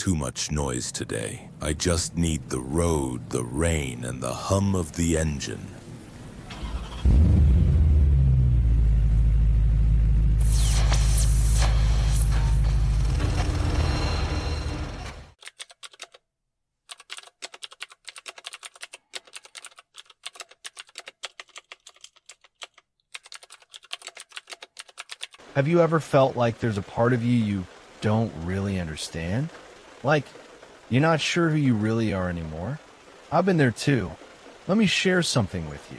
too much noise today. I just need the road, the rain, and the hum of the engine. Have you ever felt like there's a part of you don't really understand? Like, you're not sure who you really are anymore? I've been there too. Let me share something with you.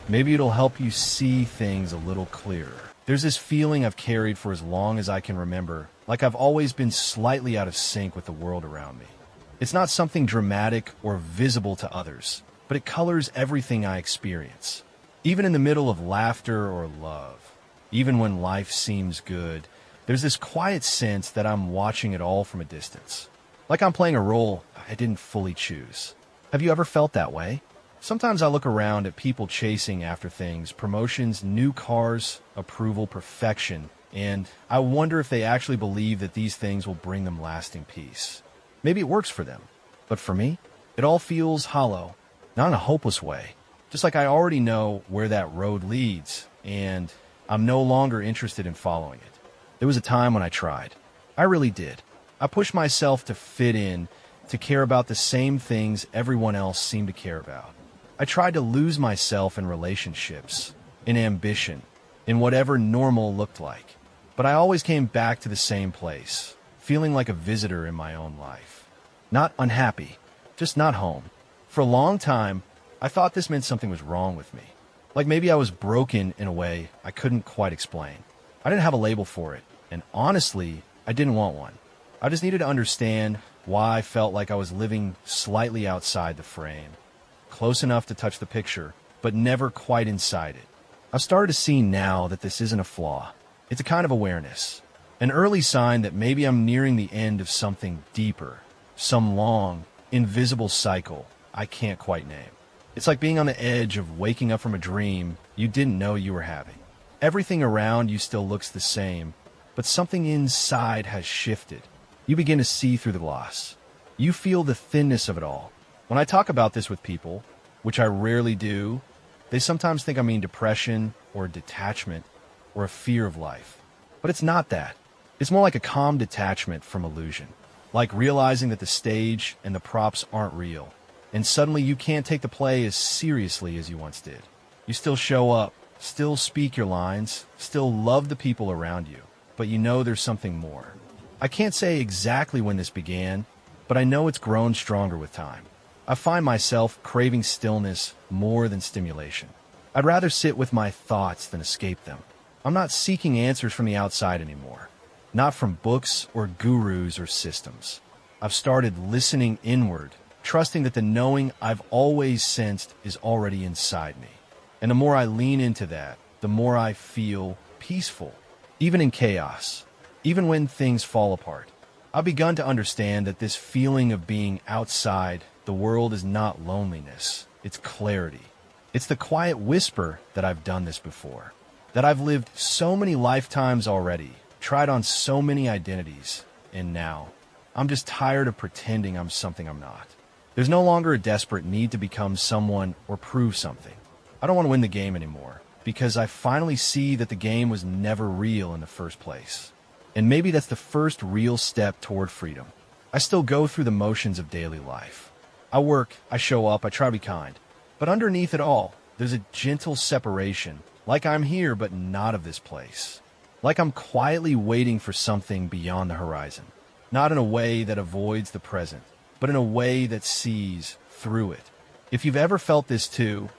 Maybe it'll help you see things a little clearer. There's this feeling I've carried for as long as I can remember, like I've always been slightly out of sync with the world around me. It's not something dramatic or visible to others, but it colors everything I experience. Even in the middle of laughter or love. Even when life seems good, there's this quiet sense that I'm watching it all from a distance. Like I'm playing a role I didn't fully choose. Have you ever felt that way? Sometimes I look around at people chasing after things, promotions, new cars, approval, perfection, and I wonder if they actually believe that these things will bring them lasting peace. Maybe it works for them, but for me, it all feels hollow, not in a hopeless way. Just like I already know where that road leads, and I'm no longer interested in following it. There was a time when I tried. I really did. I pushed myself to fit in, to care about the same things everyone else seemed to care about. I tried to lose myself in relationships, in ambition, in whatever normal looked like. But I always came back to the same place, feeling like a visitor in my own life. Not unhappy, just not home. For a long time, I thought this meant something was wrong with me. Like maybe I was broken in a way I couldn't quite explain. I didn't have a label for it, and honestly, I didn't want one. I just needed to understand why I felt like I was living slightly outside the frame. Close enough to touch the picture, but never quite inside it. I've started to see now that this isn't a flaw. It's a kind of awareness. An early sign that maybe I'm nearing the end of something deeper. Some long, invisible cycle I can't quite name. It's like being on the edge of waking up from a dream you didn't know you were having. Everything around you still looks the same, but something inside has shifted. You begin to see through the loss. You feel the thinness of it all. When I talk about this with people, which I rarely do, they sometimes think I mean depression or detachment or a fear of life. But it's not that. It's more like a calm detachment from illusion. Like realizing that the stage and the props aren't real. And suddenly you can't take the play as seriously as you once did. You still show up, still speak your lines, still love the people around you, but you know there's something more. I can't say exactly when this began, but I know it's grown stronger with time. I find myself craving stillness more than stimulation. I'd rather sit with my thoughts than escape them. I'm not seeking answers from the outside anymore, not from books or gurus or systems. I've started listening inward, trusting that the knowing I've always sensed is already inside me. And the more I lean into that, the more I feel peaceful, even in chaos, even when things fall apart. I've begun to understand that this feeling of being outside the world is not loneliness, it's clarity. It's the quiet whisper that I've done this before, that I've lived so many lifetimes already, tried on so many identities, and now I'm just tired of pretending I'm something I'm not. There's no longer a desperate need to become someone or prove something. I don't want to win the game anymore, because I finally see that the game was never real in the first place. And maybe that's the first real step toward freedom. I still go through the motions of daily life. I work, I show up, I try to be kind. But underneath it all, there's a gentle separation, like I'm here but not of this place. Like I'm quietly waiting for something beyond the horizon. Not in a way that avoids the present, but in a way that sees through it. If you've ever felt this too,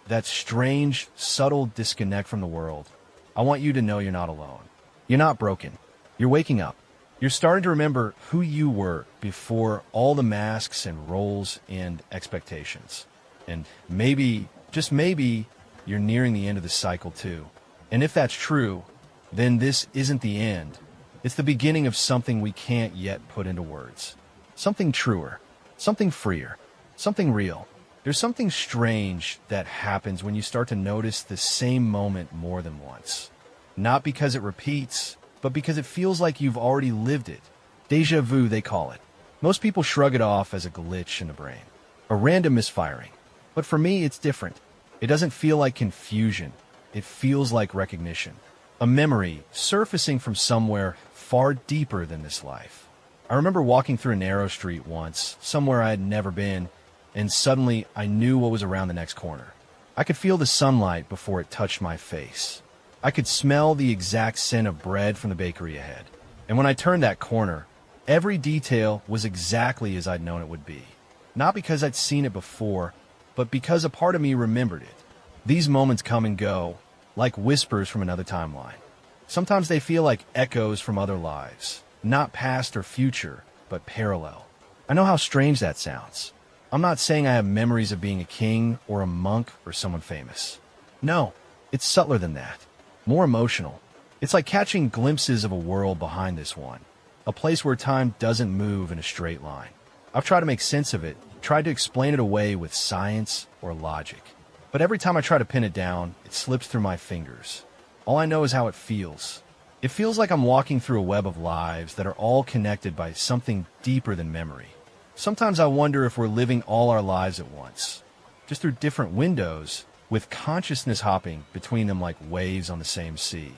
that strange, subtle disconnect from the world, I want you to know you're not alone. You're not broken. You're waking up. You're starting to remember who you were before all the masks and roles and expectations. And maybe, just maybe, you're nearing the end of the cycle too. And if that's true, then this isn't the end. It's the beginning of something we can't yet put into words. Something truer, something freer, something real. There's something strange that happens when you start to notice the same moment more than once. Not because it repeats, but because it feels like you've already lived it. Déjà vu, they call it. Most people shrug it off as a glitch in the brain, a random misfiring. But for me, it's different. It doesn't feel like confusion. It feels like recognition. A memory surfacing from somewhere far deeper than this life. I remember walking through a narrow street once, somewhere I had never been, and suddenly I knew what was around the next corner. I could feel the sunlight before it touched my face. I could smell the exact scent of bread from the bakery ahead. And when I turned that corner, every detail was exactly as I'd known it would be. Not because I'd seen it before, but because a part of me remembered it. These moments come and go, like whispers from another timeline. Sometimes they feel like echoes from other lives, not past or future, but parallel. I know how strange that sounds. I'm not saying I have memories of being a king or a monk or someone famous. No, it's subtler than that. More emotional. It's like catching glimpses of a world behind this one, a place where time doesn't move in a straight line. I've tried to make sense of it, tried to explain it away with science or logic. But every time I try to pin it down, it slips through my fingers. All I know is how it feels. It feels like I'm walking through a web of lives that are all connected by something deeper than memory. Sometimes I wonder if we're living all our lives at once, just through different windows, with consciousness hopping between them like waves on the same sea.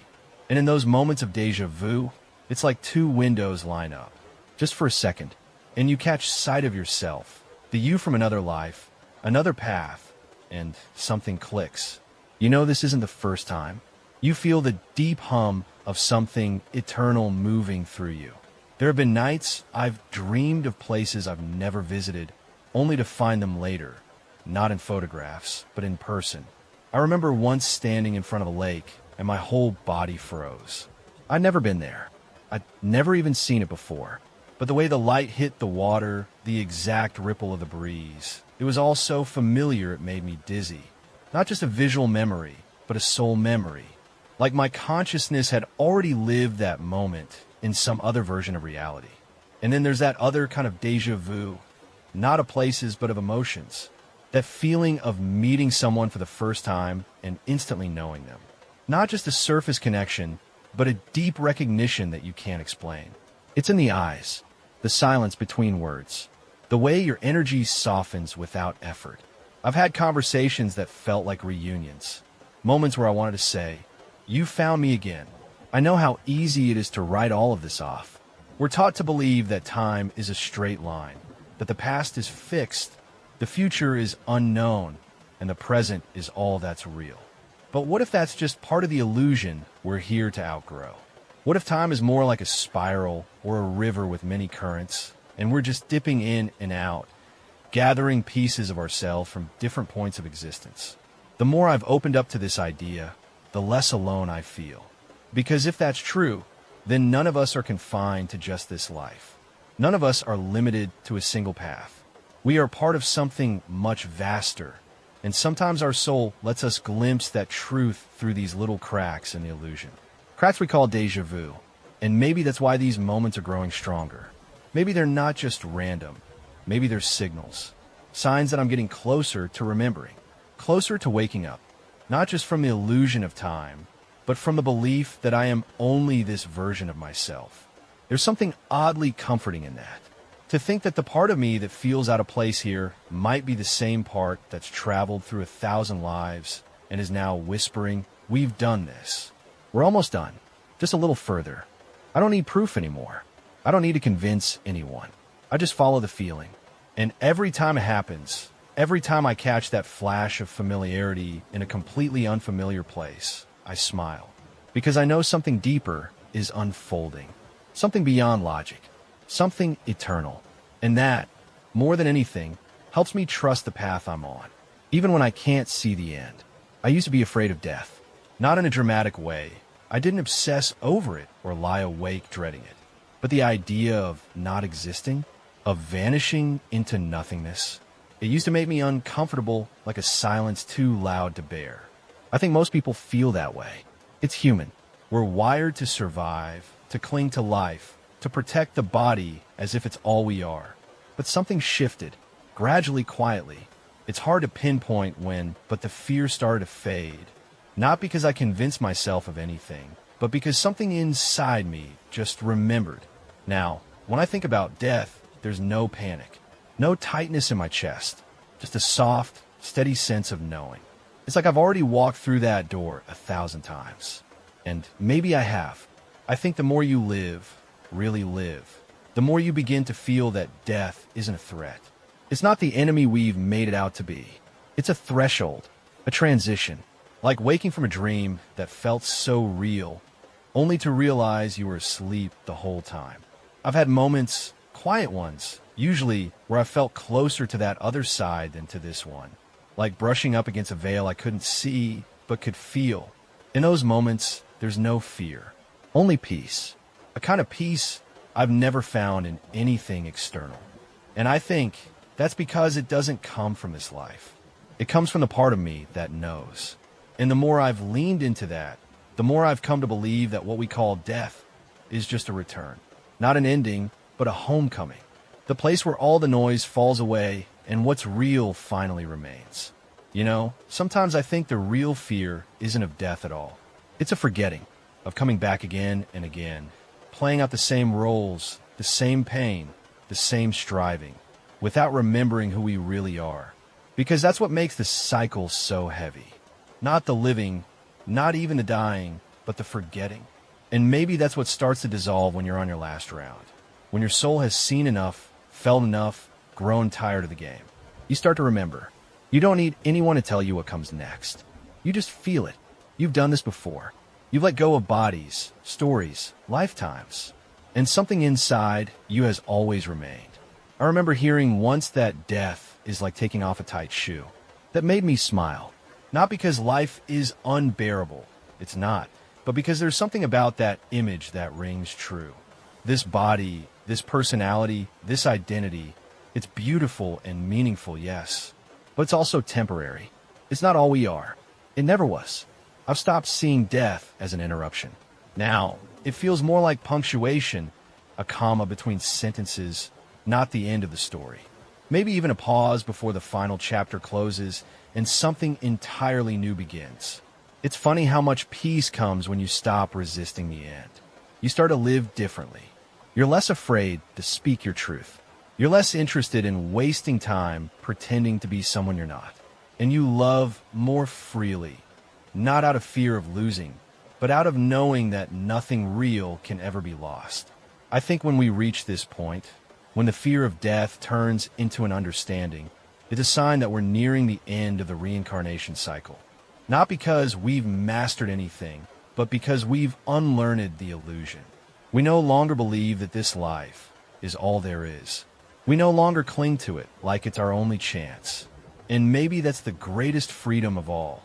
And in those moments of deja vu, it's like two windows line up, just for a second, and you catch sight of yourself, the you from another life, another path, and something clicks. You know this isn't the first time. You feel the deep hum of something eternal moving through you. There have been nights I've dreamed of places I've never visited, only to find them later, not in photographs, but in person. I remember once standing in front of a lake, and my whole body froze. I'd never been there. I'd never even seen it before. But the way the light hit the water, the exact ripple of the breeze, it was all so familiar it made me dizzy. Not just a visual memory, but a soul memory. Like my consciousness had already lived that moment in some other version of reality. And then there's that other kind of deja vu, not of places, but of emotions. That feeling of meeting someone for the first time and instantly knowing them. Not just a surface connection, but a deep recognition that you can't explain. It's in the eyes, the silence between words, the way your energy softens without effort. I've had conversations that felt like reunions, moments where I wanted to say, "You found me again." I know how easy it is to write all of this off. We're taught to believe that time is a straight line, that the past is fixed, the future is unknown, and the present is all that's real. But what if that's just part of the illusion we're here to outgrow? What if time is more like a spiral or a river with many currents, and we're just dipping in and out, gathering pieces of ourselves from different points of existence? The more I've opened up to this idea, the less alone I feel. Because if that's true, then none of us are confined to just this life. None of us are limited to a single path. We are part of something much vaster, and sometimes our soul lets us glimpse that truth through these little cracks in the illusion. Cracks we call deja vu, and maybe that's why these moments are growing stronger. Maybe they're not just random. Maybe they're signals. Signs that I'm getting closer to remembering, closer to waking up, not just from the illusion of time, but from the belief that I am only this version of myself. There's something oddly comforting in that. To think that the part of me that feels out of place here might be the same part that's traveled through 1,000 lives and is now whispering, "We've done this. We're almost done. Just a little further." I don't need proof anymore. I don't need to convince anyone. I just follow the feeling. And every time it happens, every time I catch that flash of familiarity in a completely unfamiliar place, I smile. Because I know something deeper is unfolding. Something beyond logic. Something eternal. And that, more than anything, helps me trust the path I'm on, even when I can't see the end. I used to be afraid of death. Not in a dramatic way. I didn't obsess over it or lie awake dreading it. But the idea of not existing, of vanishing into nothingness, it used to make me uncomfortable, like a silence too loud to bear. I think most people feel that way. It's human. We're wired to survive, to cling to life, to protect the body as if it's all we are. But something shifted, gradually, quietly. It's hard to pinpoint when, but the fear started to fade. Not because I convinced myself of anything, but because something inside me just remembered. Now, when I think about death, there's no panic, no tightness in my chest, just a soft, steady sense of knowing. It's like I've already walked through that door 1,000 times. And maybe I have. I think the more you live, really live, the more you begin to feel that death isn't a threat. It's not the enemy we've made it out to be. It's a threshold, a transition, like waking from a dream that felt so real, only to realize you were asleep the whole time. I've had moments, quiet ones, usually where I felt closer to that other side than to this one, like brushing up against a veil I couldn't see but could feel. In those moments, there's no fear, only peace, a kind of peace I've never found in anything external. And I think that's because it doesn't come from this life. It comes from the part of me that knows. And the more I've leaned into that, the more I've come to believe that what we call death is just a return. Not an ending, but a homecoming. The place where all the noise falls away and what's real finally remains. You know, sometimes I think the real fear isn't of death at all. It's a forgetting, of coming back again and again, playing out the same roles, the same pain, the same striving, without remembering who we really are. Because that's what makes the cycle so heavy. Not the living, not even the dying, but the forgetting. And maybe that's what starts to dissolve when you're on your last round. When your soul has seen enough, felt enough, grown tired of the game. You start to remember. You don't need anyone to tell you what comes next. You just feel it. You've done this before. You've let go of bodies, stories, lifetimes. And something inside you has always remained. I remember hearing once that death is like taking off a tight shoe. That made me smile. Not because life is unbearable. It's not. But because there's something about that image that rings true. This body, this personality, this identity, it's beautiful and meaningful, yes. But it's also temporary. It's not all we are. It never was. I've stopped seeing death as an interruption. Now, it feels more like punctuation, a comma between sentences, not the end of the story. Maybe even a pause before the final chapter closes and something entirely new begins. It's funny how much peace comes when you stop resisting the end. You start to live differently. You're less afraid to speak your truth. You're less interested in wasting time pretending to be someone you're not. And you love more freely, not out of fear of losing, but out of knowing that nothing real can ever be lost. I think when we reach this point, when the fear of death turns into an understanding, it's a sign that we're nearing the end of the reincarnation cycle. Not because we've mastered anything, but because we've unlearned the illusion. We no longer believe that this life is all there is. We no longer cling to it like it's our only chance. And maybe that's the greatest freedom of all.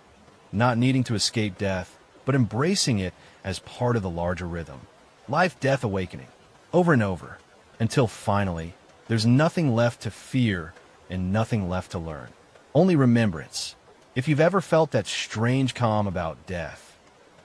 Not needing to escape death, but embracing it as part of the larger rhythm. Life-death awakening, over and over, until finally, there's nothing left to fear and nothing left to learn. Only remembrance. If you've ever felt that strange calm about death,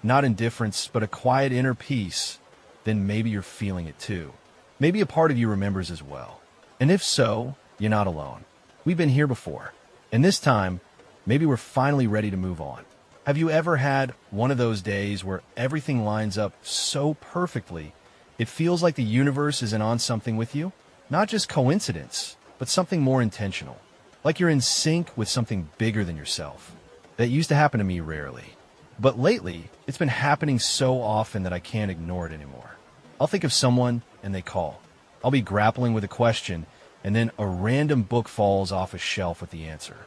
not indifference, but a quiet inner peace, then maybe you're feeling it too. Maybe a part of you remembers as well. And if so, you're not alone. We've been here before. And this time, maybe we're finally ready to move on. Have you ever had one of those days where everything lines up so perfectly, it feels like the universe is in on something with you? Not just coincidence, but something more intentional. Like you're in sync with something bigger than yourself. That used to happen to me rarely. But lately, it's been happening so often that I can't ignore it anymore. I'll think of someone and they call. I'll be grappling with a question and then a random book falls off a shelf with the answer.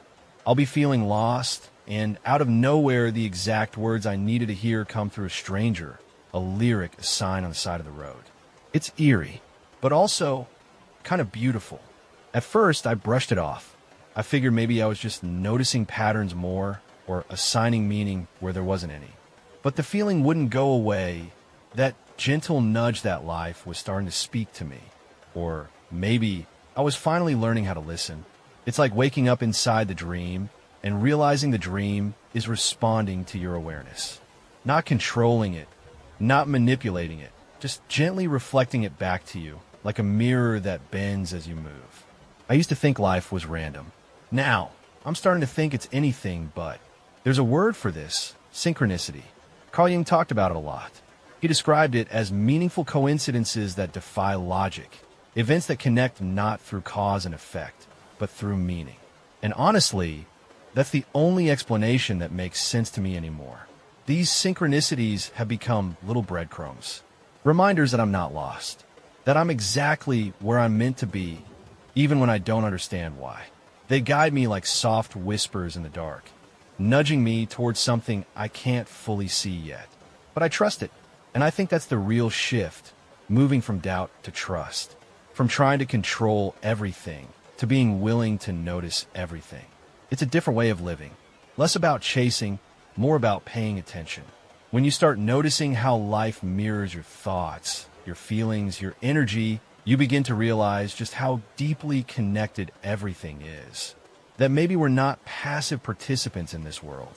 I'll be feeling lost and out of nowhere the exact words I needed to hear come through a stranger, a lyric, a sign on the side of the road. It's eerie, but also kind of beautiful. At first, I brushed it off. I figured maybe I was just noticing patterns more or assigning meaning where there wasn't any. But the feeling wouldn't go away. That gentle nudge that life was starting to speak to me. Or maybe I was finally learning how to listen. It's like waking up inside the dream and realizing the dream is responding to your awareness. Not controlling it, not manipulating it, just gently reflecting it back to you, like a mirror that bends as you move. I used to think life was random. Now, I'm starting to think it's anything but. There's a word for this, synchronicity. Carl Jung talked about it a lot. He described it as meaningful coincidences that defy logic. Events that connect not through cause and effect, but through meaning. And honestly, that's the only explanation that makes sense to me anymore. These synchronicities have become little breadcrumbs, reminders that I'm not lost, that I'm exactly where I'm meant to be, even when I don't understand why. They guide me like soft whispers in the dark, nudging me towards something I can't fully see yet. But I trust it, and I think that's the real shift, moving from doubt to trust, from trying to control everything to being willing to notice everything. It's a different way of living, less about chasing, more about paying attention. When you start noticing how life mirrors your thoughts, your feelings, your energy, you begin to realize just how deeply connected everything is. That maybe we're not passive participants in this world.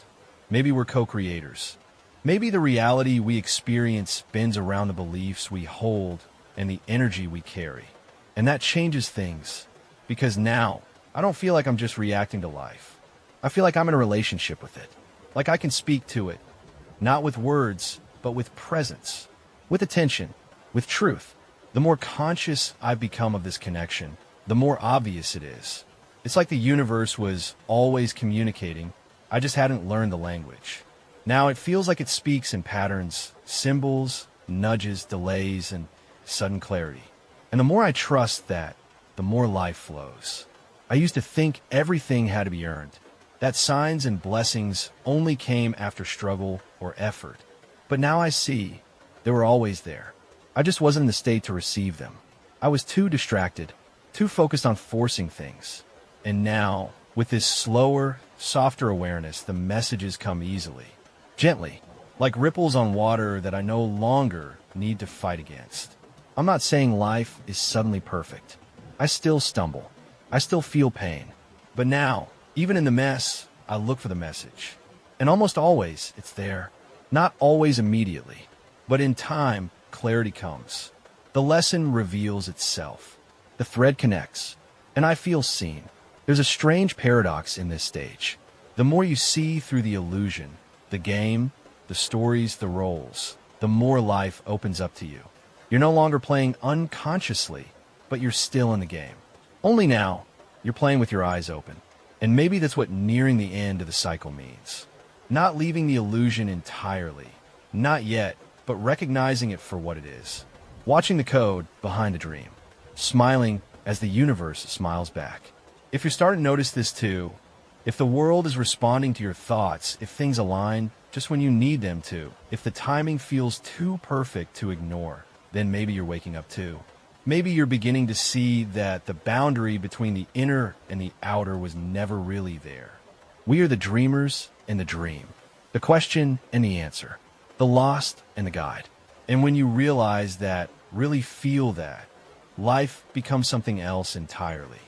Maybe we're co-creators. Maybe the reality we experience bends around the beliefs we hold and the energy we carry. And that changes things, because now I don't feel like I'm just reacting to life. I feel like I'm in a relationship with it, like I can speak to it, not with words, but with presence, with attention, with truth. The more conscious I've become of this connection, the more obvious it is. It's like the universe was always communicating, I just hadn't learned the language. Now it feels like it speaks in patterns, symbols, nudges, delays, and sudden clarity. And the more I trust that, the more life flows. I used to think everything had to be earned, that signs and blessings only came after struggle or effort. But now I see they were always there. I just wasn't in the state to receive them. I was too distracted, too focused on forcing things. And now, with this slower, softer awareness, the messages come easily, gently, like ripples on water that I no longer need to fight against. I'm not saying life is suddenly perfect. I still stumble. I still feel pain. But now, even in the mess, I look for the message. And almost always, it's there. Not always immediately, but in time, clarity comes. The lesson reveals itself. The thread connects, and I feel seen. There's a strange paradox in this stage. The more you see through the illusion, the game, the stories, the roles, the more life opens up to you. You're no longer playing unconsciously, but you're still in the game. Only now, you're playing with your eyes open. And maybe that's what nearing the end of the cycle means. Not leaving the illusion entirely. Not yet, but recognizing it for what it is. Watching the code behind the dream. Smiling as the universe smiles back. If you're starting to notice this too, if the world is responding to your thoughts, if things align just when you need them to, if the timing feels too perfect to ignore, then maybe you're waking up too. Maybe you're beginning to see that the boundary between the inner and the outer was never really there. We are the dreamers and the dream, the question and the answer, the lost and the guide. And when you realize that, really feel that, life becomes something else entirely.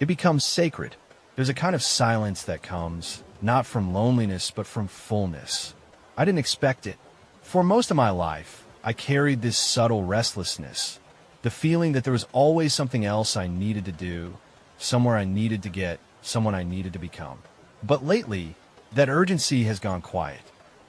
It becomes sacred. There's a kind of silence that comes, not from loneliness, but from fullness. I didn't expect it. For most of my life, I carried this subtle restlessness, the feeling that there was always something else I needed to do, somewhere I needed to get, someone I needed to become. But lately, that urgency has gone quiet.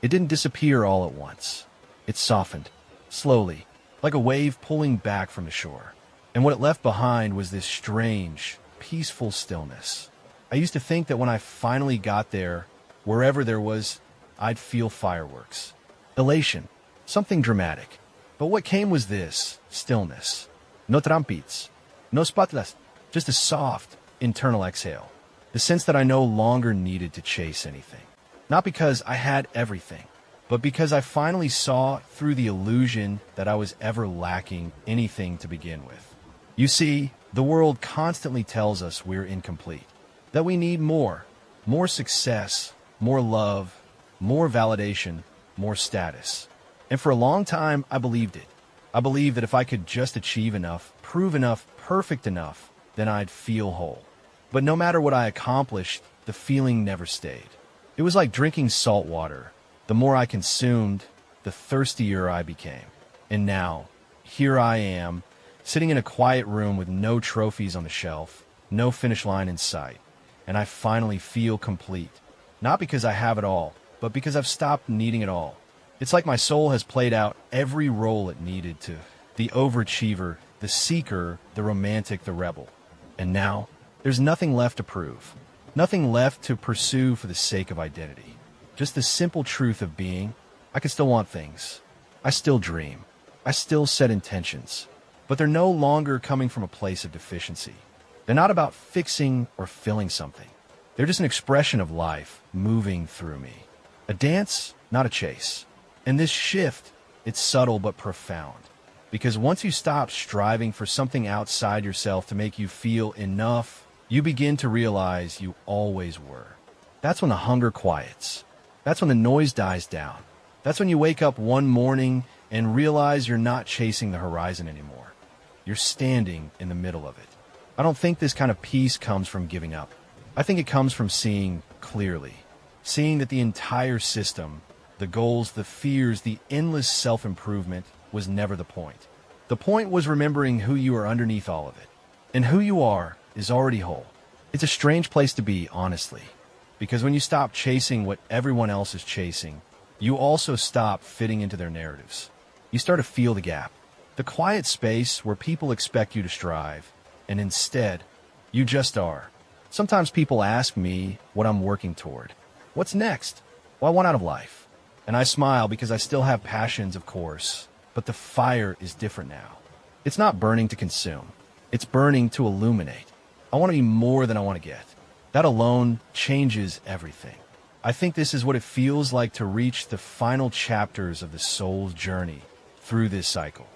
It didn't disappear all at once. It softened, slowly, like a wave pulling back from the shore. And what it left behind was this strange, peaceful stillness. I used to think that when I finally got there, wherever there was, I'd feel fireworks. Elation, something dramatic. But what came was this, stillness. No trampits, no spotlights, just a soft, internal exhale. The sense that I no longer needed to chase anything. Not because I had everything, but because I finally saw through the illusion that I was ever lacking anything to begin with. You see, the world constantly tells us we're incomplete, that we need more success, more love, more validation, more status. And for a long time, I believed it. I believed that if I could just achieve enough, prove enough, perfect enough, then I'd feel whole. But no matter what I accomplished, the feeling never stayed. It was like drinking salt water. The more I consumed, the thirstier I became. And now, here I am, sitting in a quiet room with no trophies on the shelf, no finish line in sight. And I finally feel complete. Not because I have it all, but because I've stopped needing it all. It's like my soul has played out every role it needed to. The overachiever, the the seeker, the romantic, the rebel. And now, there's nothing left to prove. Nothing left to pursue for the sake of identity. Just the simple truth of being, I can still want things. I still dream. I still set intentions. But they're no longer coming from a place of deficiency. They're not about fixing or filling something. They're just an expression of life moving through me. A dance, not a chase. And this shift, it's subtle but profound. Because once you stop striving for something outside yourself to make you feel enough, you begin to realize you always were. That's when the hunger quiets. That's when the noise dies down. That's when you wake up one morning and realize you're not chasing the horizon anymore. You're standing in the middle of it. I don't think this kind of peace comes from giving up. I think it comes from seeing clearly. Seeing that the entire system, the goals, the fears, the endless self-improvement was never the point. The point was remembering who you are underneath all of it. And who you are is already whole. It's a strange place to be, honestly. Because when you stop chasing what everyone else is chasing, you also stop fitting into their narratives. You start to feel the gap. The quiet space where people expect you to strive, and instead, you just are. Sometimes people ask me what I'm working toward. What's next? What I want out of life. And I smile because I still have passions, of course, but the fire is different now. It's not burning to consume. It's burning to illuminate. I want to be more than I want to get. That alone changes everything. I think this is what it feels like to reach the final chapters of the soul's journey through this cycle.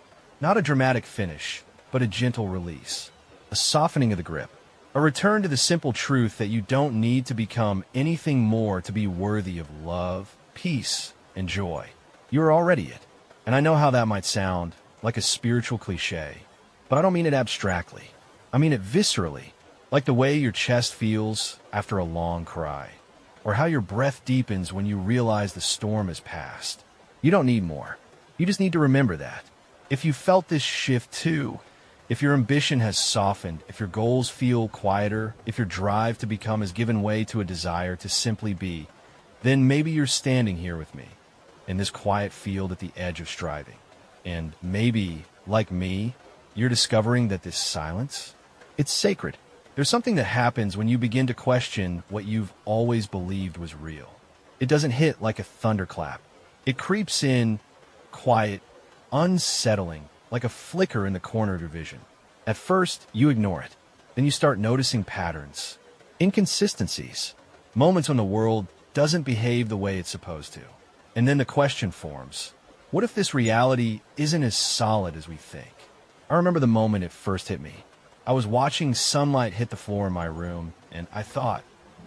Not a dramatic finish, but a gentle release. A softening of the grip. A return to the simple truth that you don't need to become anything more to be worthy of love, peace, and joy. You're already it. And I know how that might sound, like a spiritual cliche, but I don't mean it abstractly. I mean it viscerally, like the way your chest feels after a long cry, or how your breath deepens when you realize the storm has passed. You don't need more. You just need to remember that. If you felt this shift too, if your ambition has softened, if your goals feel quieter, if your drive to become has given way to a desire to simply be, then maybe you're standing here with me in this quiet field at the edge of striving. And maybe, like me, you're discovering that this silence, it's sacred. There's something that happens when you begin to question what you've always believed was real. It doesn't hit like a thunderclap. It creeps in, quiet, unsettling, like a flicker in the corner of your vision. At first, you ignore it. Then you start noticing patterns, inconsistencies, moments when the world doesn't behave the way it's supposed to. And then the question forms, what if this reality isn't as solid as we think? I remember the moment it first hit me. I was watching sunlight hit the floor in my room, and I thought,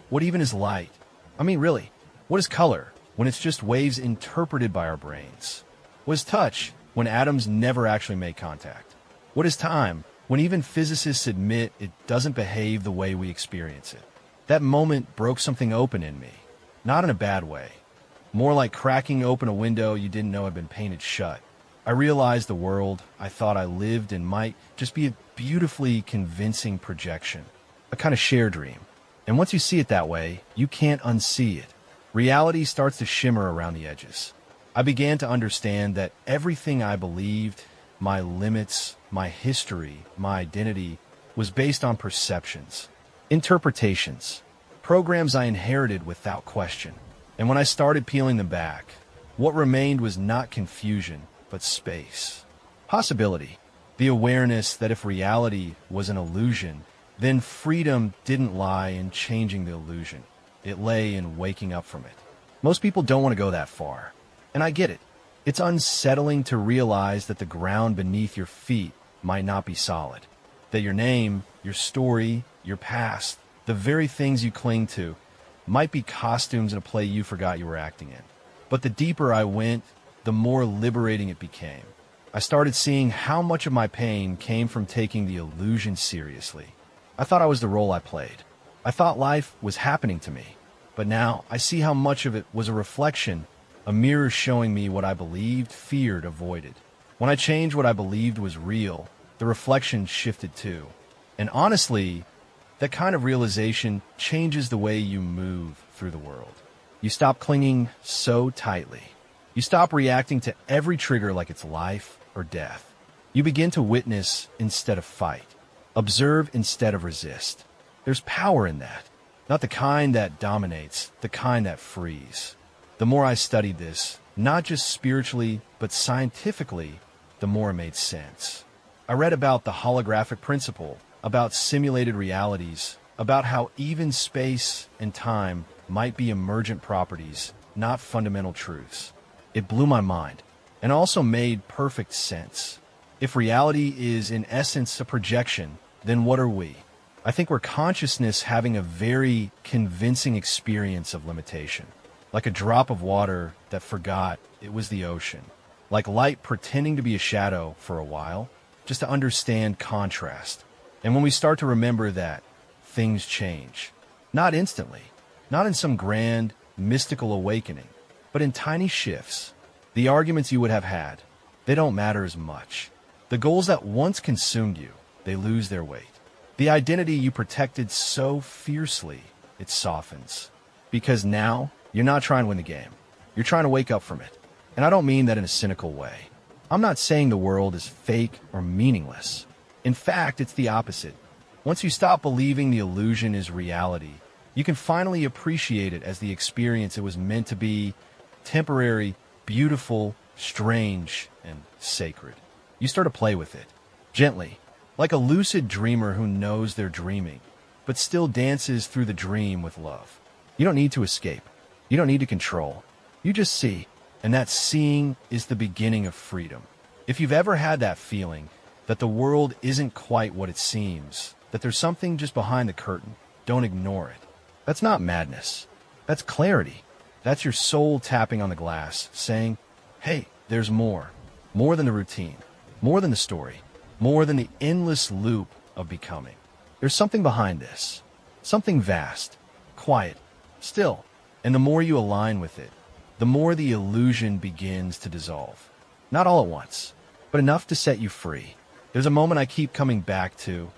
what even is light? I mean, really, what is color when it's just waves interpreted by our brains? What is touch when atoms never actually make contact? What is time when even physicists admit it doesn't behave the way we experience it? That moment broke something open in me, not in a bad way. More like cracking open a window you didn't know had been painted shut. I realized the world I thought I lived in might just be a beautifully convincing projection, a kind of shared dream. And once you see it that way, you can't unsee it. Reality starts to shimmer around the edges. I began to understand that everything I believed, my limits, my history, my identity, was based on perceptions, interpretations, programs I inherited without question. And when I started peeling them back, what remained was not confusion, but space. Possibility. The awareness that if reality was an illusion, then freedom didn't lie in changing the illusion. It lay in waking up from it. Most people don't want to go that far. And I get it. It's unsettling to realize that the ground beneath your feet might not be solid. That your name, your story, your past, the very things you cling to, might be costumes in a play you forgot you were acting in. But the deeper I went, the more liberating it became. I started seeing how much of my pain came from taking the illusion seriously. I thought I was the role I played. I thought life was happening to me. But now I see how much of it was a reflection, a mirror showing me what I believed, feared, avoided. When I changed what I believed was real, the reflection shifted too. And honestly, that kind of realization changes the way you move through the world. You stop clinging so tightly. You stop reacting to every trigger like it's life or death. You begin to witness instead of fight, observe instead of resist. There's power in that, not the kind that dominates, the kind that frees. The more I studied this, not just spiritually, but scientifically, the more it made sense. I read about the holographic principle, about simulated realities, about how even space and time might be emergent properties, not fundamental truths. It blew my mind, and also made perfect sense. If reality is in essence a projection, then what are we? I think we're consciousness having a very convincing experience of limitation. Like a drop of water that forgot it was the ocean. Like light pretending to be a shadow for a while, just to understand contrast. And when we start to remember that, things change. Not instantly, not in some grand, mystical awakening, but in tiny shifts. The arguments you would have had, they don't matter as much. The goals that once consumed you, they lose their weight. The identity you protected so fiercely, it softens. Because now, you're not trying to win the game. You're trying to wake up from it. And I don't mean that in a cynical way. I'm not saying the world is fake or meaningless. In fact, it's the opposite. Once you stop believing the illusion is reality, you can finally appreciate it as the experience it was meant to be: temporary, beautiful, strange, and sacred. You start to play with it, gently, like a lucid dreamer who knows they're dreaming, but still dances through the dream with love. You don't need to escape. You don't need to control. You just see, and that seeing is the beginning of freedom. If you've ever had that feeling that the world isn't quite what it seems, that there's something just behind the curtain, don't ignore it. That's not madness. That's clarity. That's your soul tapping on the glass, saying, hey, there's more. More than the routine. More than the story. More than the endless loop of becoming. There's something behind this. Something vast, quiet, still. And the more you align with it, the more the illusion begins to dissolve. Not all at once, but enough to set you free. There's a moment I keep coming back to,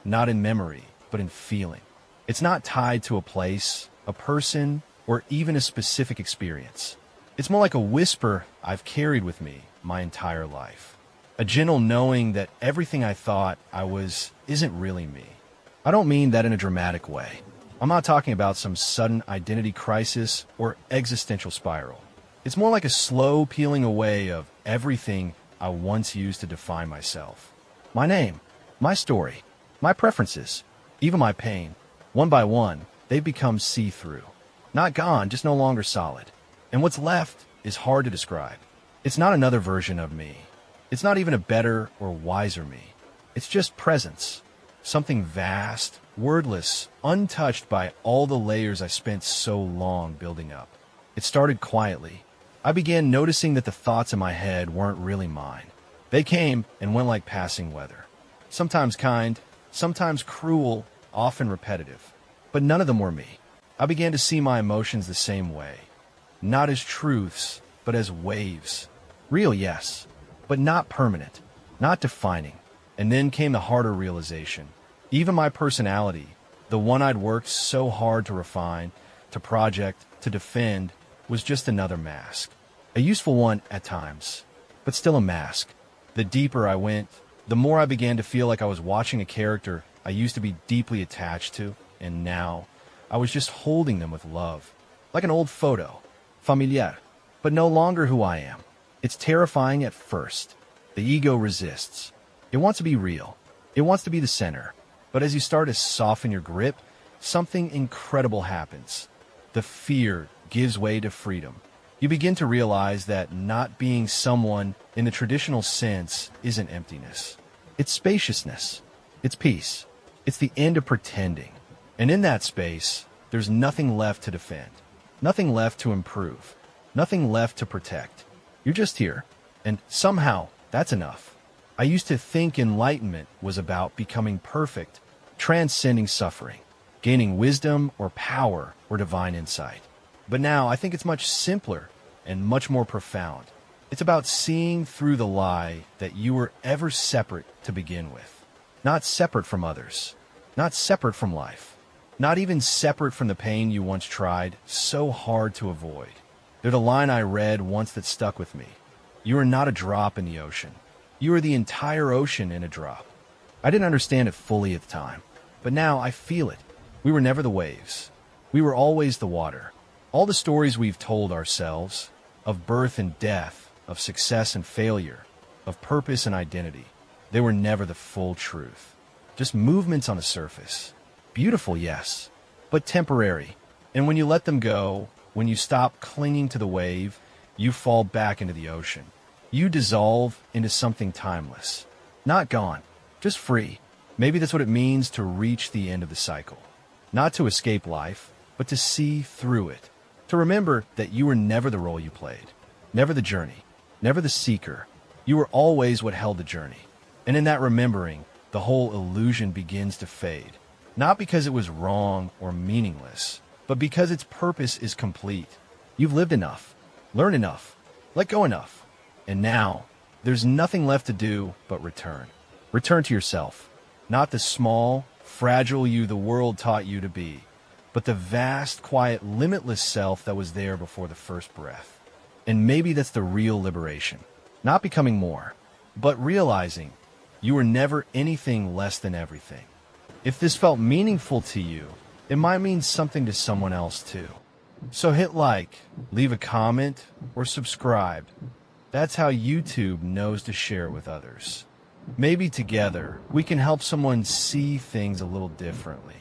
not in memory, but in feeling. It's not tied to a place, a person, or even a specific experience. It's more like a whisper I've carried with me my entire life. A gentle knowing that everything I thought I was isn't really me. I don't mean that in a dramatic way. I'm not talking about some sudden identity crisis or existential spiral. It's more like a slow peeling away of everything I once used to define myself. My name, my story, my preferences, even my pain. One by one, they've become see-through. Not gone, just no longer solid. And what's left is hard to describe. It's not another version of me. It's not even a better or wiser me. It's just presence. Something vast, wordless, untouched by all the layers I spent so long building up. It started quietly. I began noticing that the thoughts in my head weren't really mine. They came and went like passing weather. Sometimes kind, sometimes cruel, often repetitive. But none of them were me. I began to see my emotions the same way. Not as truths, but as waves. Real, yes, but not permanent, not defining. And then came the harder realization. Even my personality, the one I'd worked so hard to refine, to project, to defend, was just another mask. A useful one at times, but still a mask. The deeper I went, the more I began to feel like I was watching a character I used to be deeply attached to, and now I was just holding them with love. Like an old photo, familiar, but no longer who I am. It's terrifying at first. The ego resists. It wants to be real. It wants to be the center. But as you start to soften your grip, something incredible happens. The fear gives way to freedom. You begin to realize that not being someone in the traditional sense isn't emptiness. It's spaciousness. It's peace. It's the end of pretending. And in that space, there's nothing left to defend. Nothing left to improve. Nothing left to protect. You're just here. And somehow, that's enough. I used to think enlightenment was about becoming perfect, transcending suffering, gaining wisdom or power or divine insight. But now I think it's much simpler and much more profound. It's about seeing through the lie that you were ever separate to begin with. Not separate from others. Not separate from life. Not even separate from the pain you once tried so hard to avoid. There's a line I read once that stuck with me. You are not a drop in the ocean. You were the entire ocean in a drop. I didn't understand it fully at the time, but now I feel it. We were never the waves. We were always the water. All the stories we've told ourselves, of birth and death, of success and failure, of purpose and identity, they were never the full truth. Just movements on the surface. Beautiful, yes, but temporary. And when you let them go, when you stop clinging to the wave, you fall back into the ocean. You dissolve into something timeless. Not gone, just free. Maybe that's what it means to reach the end of the cycle. Not to escape life, but to see through it. To remember that you were never the role you played. Never the journey. Never the seeker. You were always what held the journey. And in that remembering, the whole illusion begins to fade. Not because it was wrong or meaningless, but because its purpose is complete. You've lived enough, learned enough, let go enough. And now, there's nothing left to do but return. Return to yourself. Not the small, fragile you the world taught you to be, but the vast, quiet, limitless self that was there before the first breath. And maybe that's the real liberation. Not becoming more, but realizing you were never anything less than everything. If this felt meaningful to you, it might mean something to someone else too. So hit like, leave a comment, or subscribe. That's how YouTube knows to share it with others. Maybe together we can help someone see things a little differently.